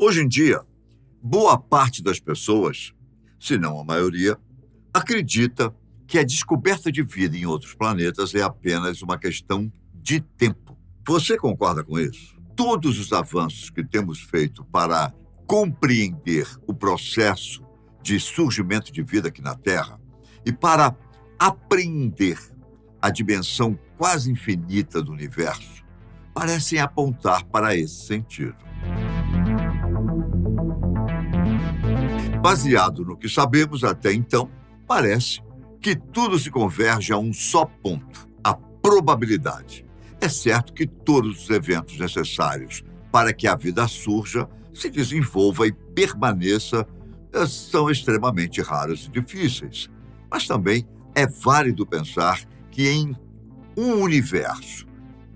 Hoje em dia, boa parte das pessoas, se não a maioria, acredita que a descoberta de vida em outros planetas é apenas uma questão de tempo. Você concorda com isso? Todos os avanços que temos feito para compreender o processo de surgimento de vida aqui na Terra e para apreender a dimensão quase infinita do universo parecem apontar para esse sentido. Baseado no que sabemos até então, parece que tudo se converge a um só ponto, a probabilidade. É certo que todos os eventos necessários para que a vida surja, se desenvolva e permaneça são extremamente raros e difíceis. Mas também é válido pensar que em um universo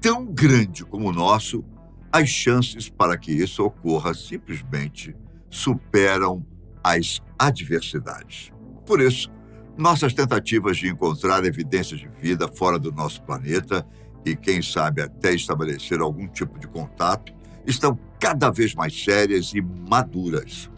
tão grande como o nosso, as chances para que isso ocorra simplesmente superam as adversidades. Por isso, nossas tentativas de encontrar evidências de vida fora do nosso planeta e, quem sabe, até estabelecer algum tipo de contato, estão cada vez mais sérias e maduras.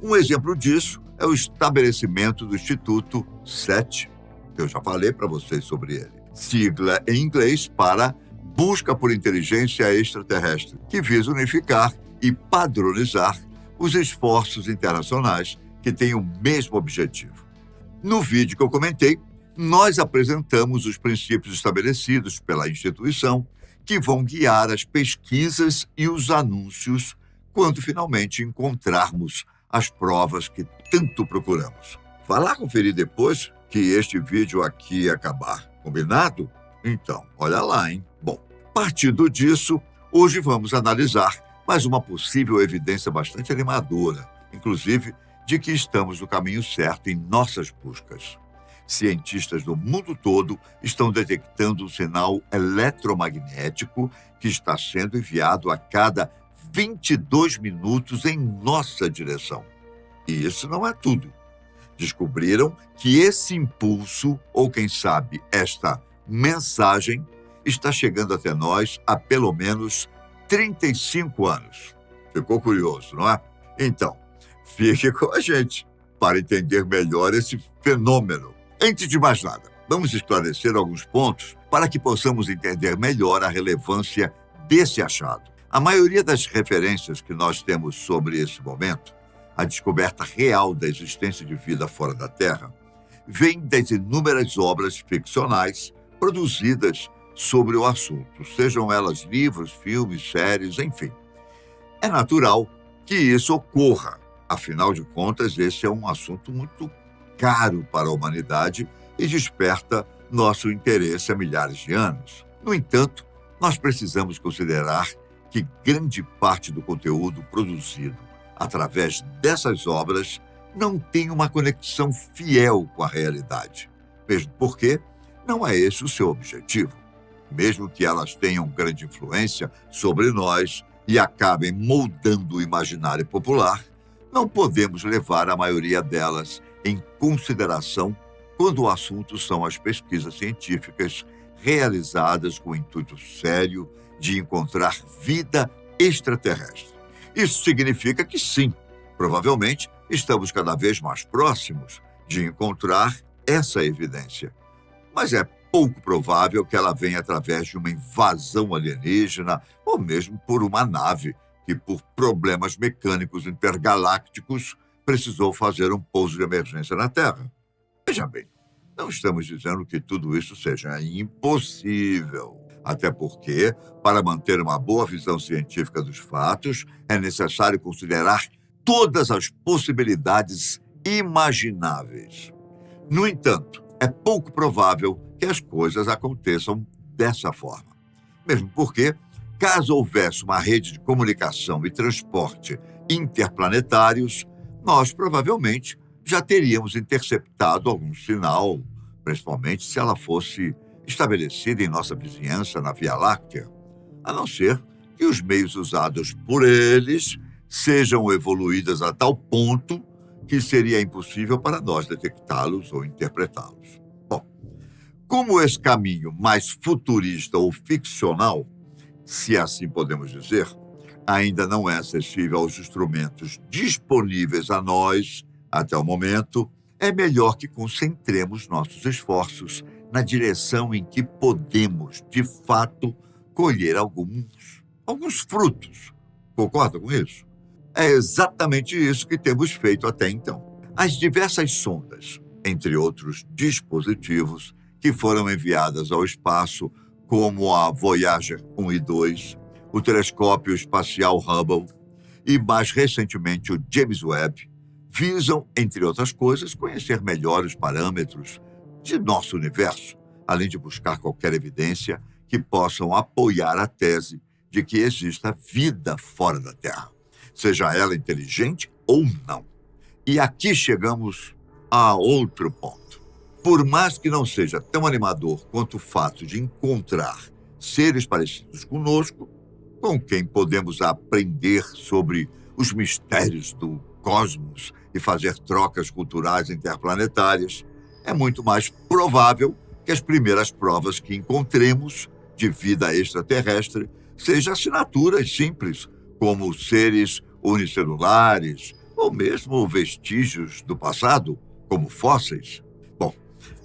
Um exemplo disso é o estabelecimento do Instituto SETI, que eu já falei para vocês sobre ele. Sigla em inglês para Busca por Inteligência Extraterrestre, que visa unificar e padronizar os esforços internacionais que têm o mesmo objetivo. No vídeo que eu comentei, nós apresentamos os princípios estabelecidos pela instituição que vão guiar as pesquisas e os anúncios quando finalmente encontrarmos as provas que tanto procuramos. Vai lá conferir depois que este vídeo aqui acabar. Combinado? Então, olha lá, hein? Bom, partindo disso, hoje vamos analisar mais uma possível evidência bastante animadora, inclusive de que estamos no caminho certo em nossas buscas. Cientistas do mundo todo estão detectando um sinal eletromagnético que está sendo enviado a cada 22 minutos em nossa direção. E isso não é tudo. Descobriram que esse impulso, ou quem sabe esta mensagem, está chegando até nós há pelo menos 35 anos. Ficou curioso, não é? Então, fique com a gente para entender melhor esse fenômeno. Antes de mais nada, vamos esclarecer alguns pontos para que possamos entender melhor a relevância desse achado. A maioria das referências que nós temos sobre esse momento, a descoberta real da existência de vida fora da Terra, vem das inúmeras obras ficcionais produzidas sobre o assunto, sejam elas livros, filmes, séries, enfim. É natural que isso ocorra. Afinal de contas, esse é um assunto muito caro para a humanidade e desperta nosso interesse há milhares de anos. No entanto, nós precisamos considerar que grande parte do conteúdo produzido através dessas obras não tem uma conexão fiel com a realidade, mesmo porque não é esse o seu objetivo. Mesmo que elas tenham grande influência sobre nós e acabem moldando o imaginário popular, não podemos levar a maioria delas em consideração quando o assunto são as pesquisas científicas realizadas com o intuito sério de encontrar vida extraterrestre. Isso significa que sim, provavelmente estamos cada vez mais próximos de encontrar essa evidência. Mas é pouco provável que ela venha através de uma invasão alienígena ou mesmo por uma nave que, por problemas mecânicos intergalácticos, precisou fazer um pouso de emergência na Terra. Veja bem, não estamos dizendo que tudo isso seja impossível. Até porque, para manter uma boa visão científica dos fatos, é necessário considerar todas as possibilidades imagináveis. No entanto, é pouco provável que as coisas aconteçam dessa forma. Mesmo porque, caso houvesse uma rede de comunicação e transporte interplanetários, nós provavelmente já teríamos interceptado algum sinal, principalmente se ela fosse estabelecida em nossa vizinhança na Via Láctea, a não ser que os meios usados por eles sejam evoluídos a tal ponto que seria impossível para nós detectá-los ou interpretá-los. Bom, como esse caminho mais futurista ou ficcional, se assim podemos dizer, ainda não é acessível aos instrumentos disponíveis a nós até o momento, é melhor que concentremos nossos esforços na direção em que podemos, de fato, colher alguns frutos. Concorda com isso? É exatamente isso que temos feito até então. As diversas sondas, entre outros dispositivos, que foram enviadas ao espaço, como a Voyager 1 e 2, o telescópio espacial Hubble e, mais recentemente, o James Webb, visam, entre outras coisas, conhecer melhor os parâmetros de nosso universo, além de buscar qualquer evidência que possam apoiar a tese de que exista vida fora da Terra, seja ela inteligente ou não. E aqui chegamos a outro ponto. Por mais que não seja tão animador quanto o fato de encontrar seres parecidos conosco, com quem podemos aprender sobre os mistérios do cosmos e fazer trocas culturais interplanetárias, é muito mais provável que as primeiras provas que encontremos de vida extraterrestre sejam assinaturas simples, como seres unicelulares ou mesmo vestígios do passado, como fósseis. Bom,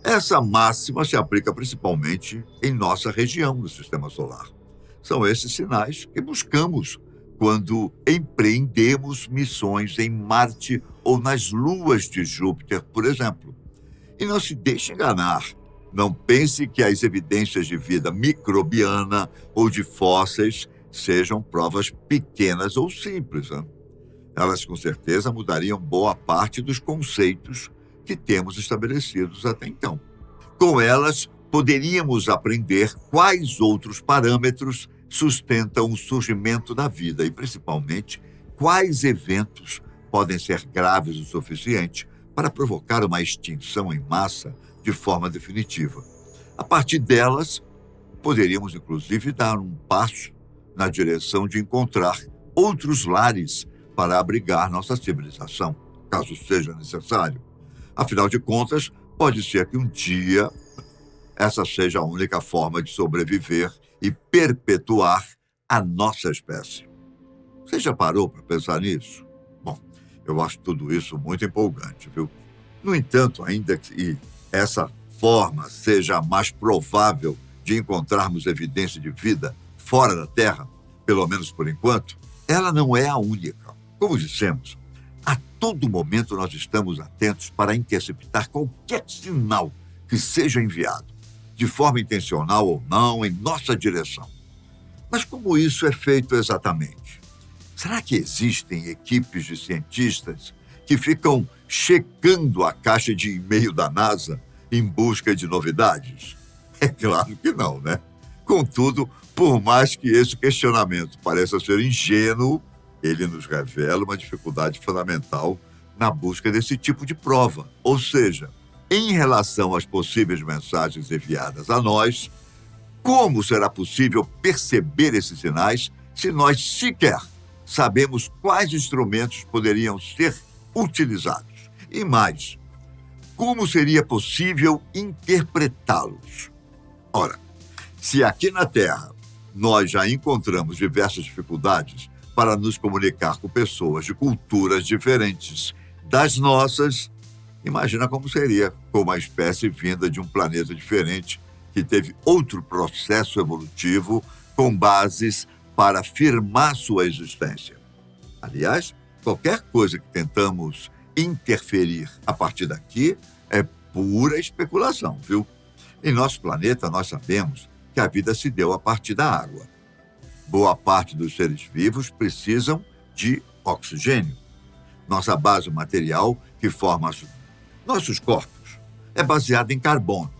essa máxima se aplica principalmente em nossa região do Sistema Solar. São esses sinais que buscamos quando empreendemos missões em Marte ou nas luas de Júpiter, por exemplo. E não se deixe enganar. Não pense que as evidências de vida microbiana ou de fósseis sejam provas pequenas ou simples. Né? Elas, com certeza, mudariam boa parte dos conceitos que temos estabelecidos até então. Com elas, poderíamos aprender quais outros parâmetros sustentam o surgimento da vida e, principalmente, quais eventos podem ser graves o suficiente para provocar uma extinção em massa de forma definitiva. A partir delas, poderíamos, inclusive, dar um passo na direção de encontrar outros lares para abrigar nossa civilização, caso seja necessário. Afinal de contas, pode ser que um dia essa seja a única forma de sobreviver e perpetuar a nossa espécie. Você já parou para pensar nisso? Bom, eu acho tudo isso muito empolgante, viu? No entanto, ainda que essa forma seja a mais provável de encontrarmos evidência de vida fora da Terra, pelo menos por enquanto, ela não é a única. Como dissemos, a todo momento nós estamos atentos para interceptar qualquer sinal que seja enviado, de forma intencional ou não, em nossa direção. Mas como isso é feito exatamente? Será que existem equipes de cientistas que ficam checando a caixa de e-mail da NASA em busca de novidades? É claro que não, né? Contudo, por mais que esse questionamento pareça ser ingênuo, ele nos revela uma dificuldade fundamental na busca desse tipo de prova. Ou seja, em relação às possíveis mensagens enviadas a nós, como será possível perceber esses sinais se nós sequer sabemos quais instrumentos poderiam ser utilizados? E mais, como seria possível interpretá-los? Ora, se aqui na Terra nós já encontramos diversas dificuldades para nos comunicar com pessoas de culturas diferentes das nossas, imagina como seria com uma espécie vinda de um planeta diferente que teve outro processo evolutivo com bases para afirmar sua existência. Aliás, qualquer coisa que tentamos interferir a partir daqui é pura especulação, viu? Em nosso planeta, nós sabemos que a vida se deu a partir da água. Boa parte dos seres vivos precisam de oxigênio. Nossa base material, que forma nossos corpos, é baseada em carbono.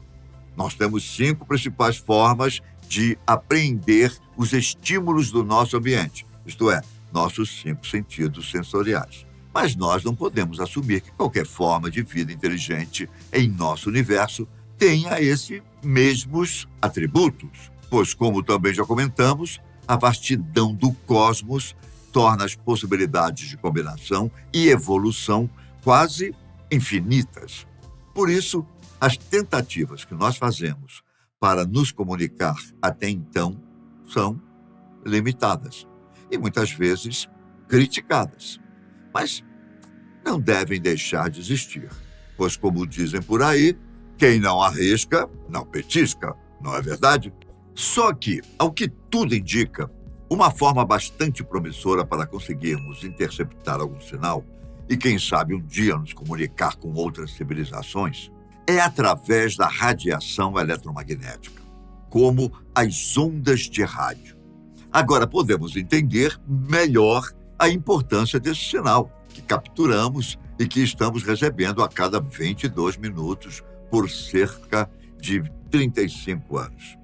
Nós temos 5 principais formas de apreender os estímulos do nosso ambiente, isto é, nossos 5 sentidos sensoriais. Mas nós não podemos assumir que qualquer forma de vida inteligente em nosso universo tenha esses mesmos atributos, pois, como também já comentamos, a vastidão do cosmos torna as possibilidades de combinação e evolução quase infinitas. Por isso, as tentativas que nós fazemos para nos comunicar até então são limitadas. e muitas vezes criticadas. Mas não devem deixar de existir, pois, como dizem por aí, quem não arrisca, não petisca, não é verdade? Só que, ao que tudo indica, uma forma bastante promissora para conseguirmos interceptar algum sinal e, quem sabe, um dia nos comunicar com outras civilizações, é através da radiação eletromagnética, como as ondas de rádio. Agora podemos entender melhor a importância desse sinal que capturamos e que estamos recebendo a cada 22 minutos por cerca de 35 anos.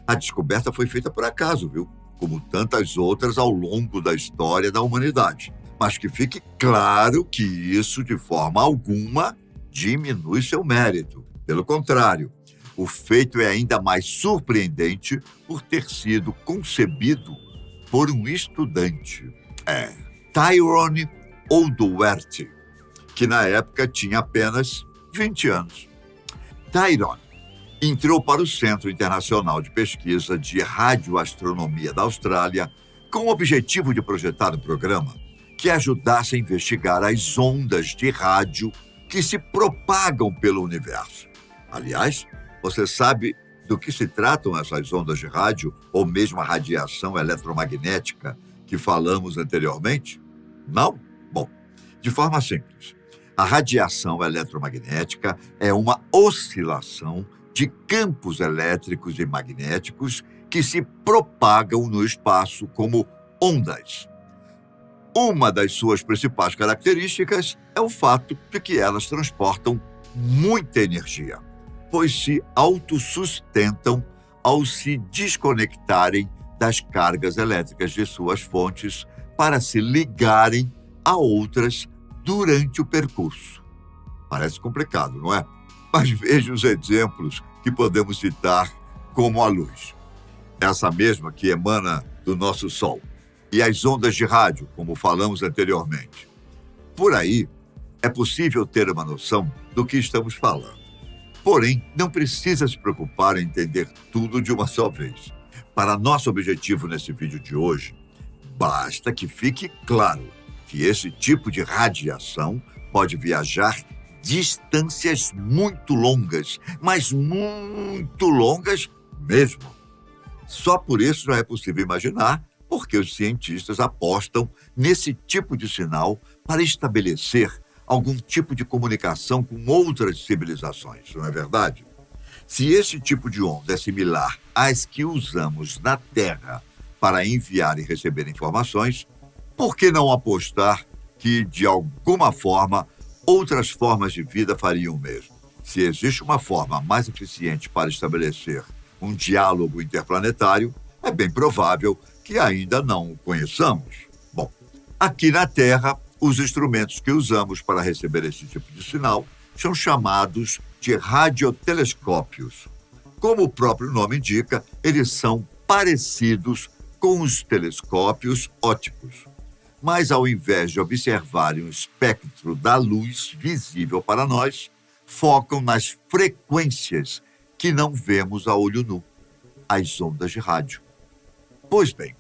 A descoberta foi feita por acaso, viu? Como tantas outras ao longo da história da humanidade. Mas que fique claro que isso, de forma alguma, diminui seu mérito. Pelo contrário, o feito é ainda mais surpreendente por ter sido concebido por um estudante. Tyrone O'Doherty, que na época tinha apenas 20 anos. Tyrone entrou para o Centro Internacional de Pesquisa de Radioastronomia da Austrália com o objetivo de projetar um programa que ajudasse a investigar as ondas de rádio que se propagam pelo universo. Aliás, você sabe do que se tratam essas ondas de rádio ou mesmo a radiação eletromagnética que falamos anteriormente? Não? Bom, de forma simples, a radiação eletromagnética é uma oscilação de campos elétricos e magnéticos que se propagam no espaço como ondas. Uma das suas principais características é o fato de que elas transportam muita energia, pois se autossustentam ao se desconectarem das cargas elétricas de suas fontes para se ligarem a outras durante o percurso. Parece complicado, não é? Mas veja os exemplos que podemos citar, como a luz, essa mesma que emana do nosso Sol, e as ondas de rádio, como falamos anteriormente. Por aí, é possível ter uma noção do que estamos falando. Porém, não precisa se preocupar em entender tudo de uma só vez. Para nosso objetivo nesse vídeo de hoje, basta que fique claro que esse tipo de radiação pode viajar distâncias muito longas, mas muito longas mesmo. Só por isso já é possível imaginar por que os cientistas apostam nesse tipo de sinal para estabelecer algum tipo de comunicação com outras civilizações, não é verdade? Se esse tipo de onda é similar às que usamos na Terra para enviar e receber informações, por que não apostar que, de alguma forma, outras formas de vida fariam o mesmo? Se existe uma forma mais eficiente para estabelecer um diálogo interplanetário, é bem provável que ainda não o conheçamos. Bom, aqui na Terra, os instrumentos que usamos para receber esse tipo de sinal são chamados de radiotelescópios. Como o próprio nome indica, eles são parecidos com os telescópios ópticos. Mas, ao invés de observarem o espectro da luz visível para nós, focam nas frequências que não vemos a olho nu, as ondas de rádio. Pois bem,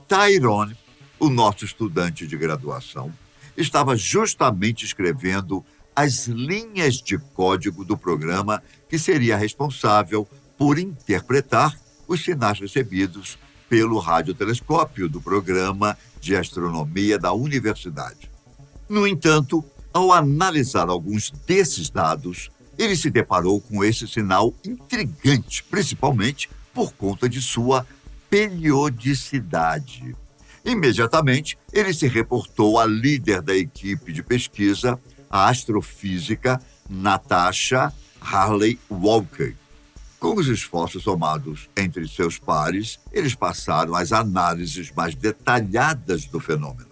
Tyrone, o nosso estudante de graduação, estava justamente escrevendo as linhas de código do programa que seria responsável por interpretar os sinais recebidos pelo radiotelescópio do programa de astronomia da universidade. No entanto, ao analisar alguns desses dados, ele se deparou com esse sinal intrigante, principalmente por conta de sua periodicidade. Imediatamente, ele se reportou à líder da equipe de pesquisa, a astrofísica Natasha Harley Walker. Com os esforços somados entre seus pares, eles passaram às análises mais detalhadas do fenômeno.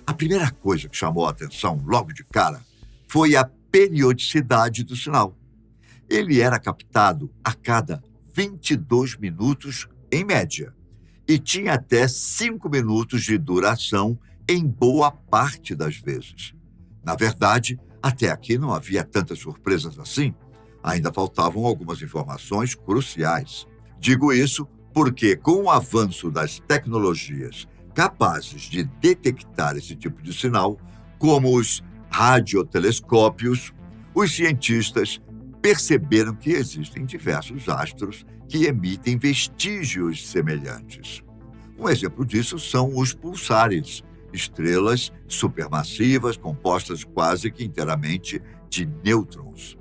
A primeira coisa que chamou a atenção logo de cara foi a periodicidade do sinal. Ele era captado a cada 22 minutos em média e tinha até 5 minutos de duração em boa parte das vezes. Na verdade, até aqui não havia tantas surpresas assim. Ainda faltavam algumas informações cruciais. Digo isso porque, com o avanço das tecnologias, capazes de detectar esse tipo de sinal, como os radiotelescópios, os cientistas perceberam que existem diversos astros que emitem vestígios semelhantes. Um exemplo disso são os pulsares, estrelas supermassivas compostas quase que inteiramente de nêutrons.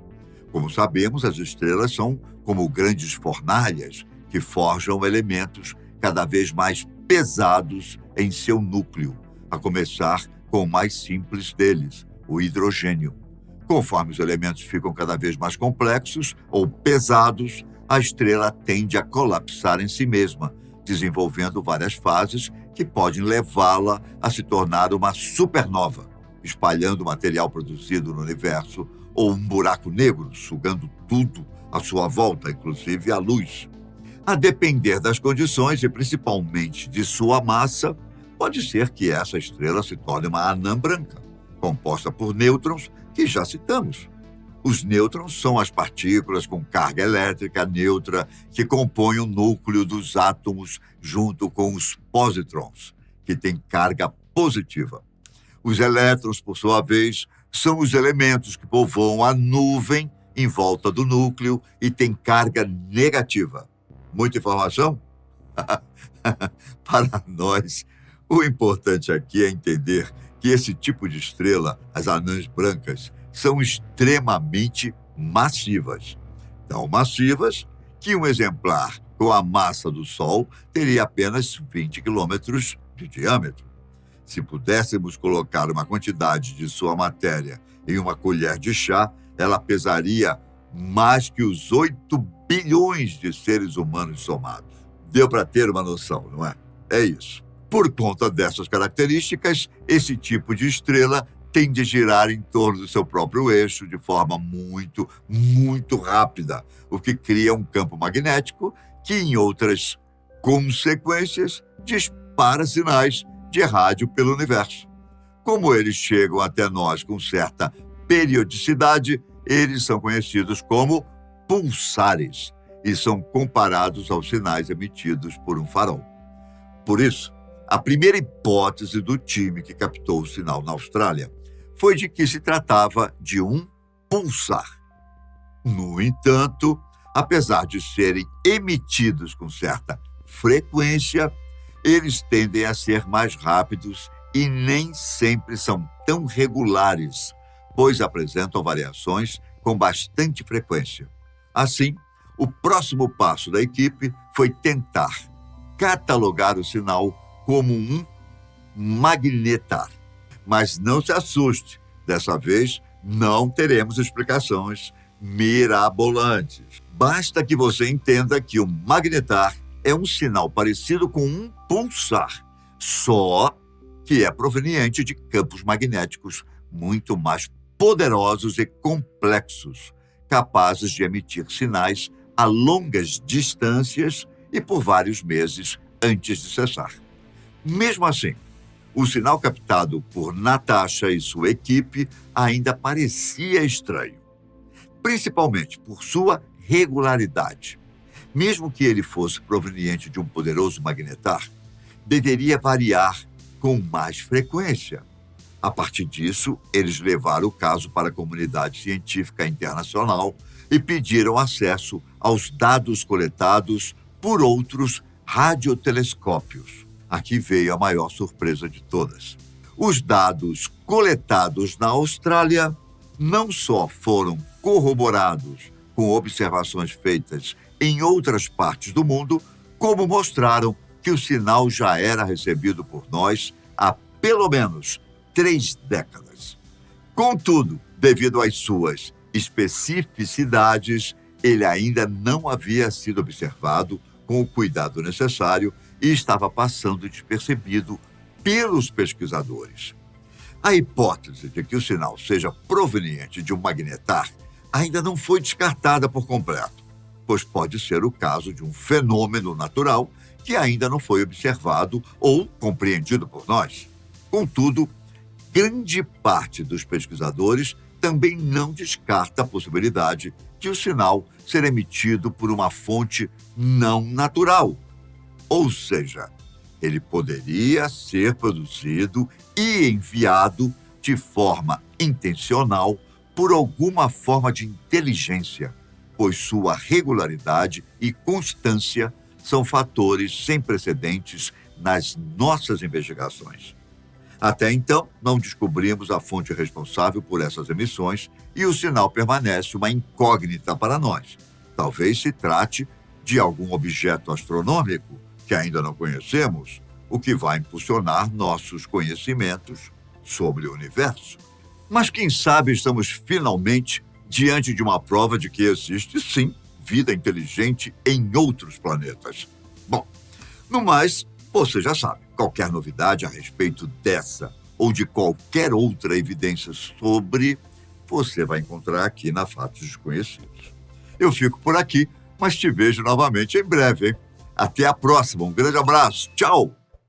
Como sabemos, as estrelas são como grandes fornalhas que forjam elementos cada vez mais pesados em seu núcleo, a começar com o mais simples deles, o hidrogênio. Conforme os elementos ficam cada vez mais complexos ou pesados, a estrela tende a colapsar em si mesma, desenvolvendo várias fases que podem levá-la a se tornar uma supernova, espalhando o material produzido no universo, ou um buraco negro, sugando tudo à sua volta, inclusive a luz. A depender das condições e principalmente de sua massa, pode ser que essa estrela se torne uma anã branca, composta por nêutrons que já citamos. Os nêutrons são as partículas com carga elétrica neutra que compõem o núcleo dos átomos junto com os pósitrons, que têm carga positiva. Os elétrons, por sua vez, são os elementos que povoam a nuvem em volta do núcleo e têm carga negativa. Muita informação? Para nós, o importante aqui é entender que esse tipo de estrela, as anãs brancas, são extremamente massivas. Tão massivas que um exemplar com a massa do Sol teria apenas 20 quilômetros de diâmetro. Se pudéssemos colocar uma quantidade de sua matéria em uma colher de chá, ela pesaria mais que os 8 bilhões de seres humanos somados. Deu para ter uma noção, não é? É isso. Por conta dessas características, esse tipo de estrela tende a girar em torno do seu próprio eixo de forma muito rápida, o que cria um campo magnético que, em outras consequências, dispara sinais de rádio pelo universo. Como eles chegam até nós com certa periodicidade, eles são conhecidos como pulsares e são comparados aos sinais emitidos por um farol. Por isso, a primeira hipótese do time que captou o sinal na Austrália foi de que se tratava de um pulsar. No entanto, apesar de serem emitidos com certa frequência, eles tendem a ser mais rápidos e nem sempre são tão regulares, pois apresentam variações com bastante frequência. Assim, o próximo passo da equipe foi tentar catalogar o sinal como um magnetar. Mas não se assuste, dessa vez não teremos explicações mirabolantes. Basta que você entenda que o magnetar é um sinal parecido com um pulsar, só que é proveniente de campos magnéticos muito mais poderosos e complexos, capazes de emitir sinais a longas distâncias e por vários meses antes de cessar. Mesmo assim, o sinal captado por Natasha e sua equipe ainda parecia estranho, principalmente por sua regularidade. Mesmo que ele fosse proveniente de um poderoso magnetar, deveria variar com mais frequência. A partir disso, eles levaram o caso para a comunidade científica internacional e pediram acesso aos dados coletados por outros radiotelescópios. Aqui veio a maior surpresa de todas. Os dados coletados na Austrália não só foram corroborados com observações feitas em outras partes do mundo, como mostraram que o sinal já era recebido por nós há pelo menos 3 décadas. Contudo, devido às suas especificidades, ele ainda não havia sido observado com o cuidado necessário e estava passando despercebido pelos pesquisadores. A hipótese de que o sinal seja proveniente de um magnetar ainda não foi descartada por completo, pois pode ser o caso de um fenômeno natural que ainda não foi observado ou compreendido por nós. Contudo, grande parte dos pesquisadores também não descarta a possibilidade de o sinal ser emitido por uma fonte não natural, ou seja, Ele poderia ser produzido e enviado de forma intencional por alguma forma de inteligência, pois sua regularidade e constância são fatores sem precedentes nas nossas investigações. Até então, não descobrimos a fonte responsável por essas emissões e o sinal permanece uma incógnita para nós. Talvez se trate de algum objeto astronômico que ainda não conhecemos, o que vai impulsionar nossos conhecimentos sobre o universo. Mas quem sabe estamos finalmente diante de uma prova de que existe, sim, vida inteligente em outros planetas. Bom, no mais, você já sabe, qualquer novidade a respeito dessa ou de qualquer outra evidência sobre, você vai encontrar aqui na Fatos Desconhecidos. Eu fico por aqui, mas te vejo novamente em breve, hein? Até a próxima, um grande abraço, tchau!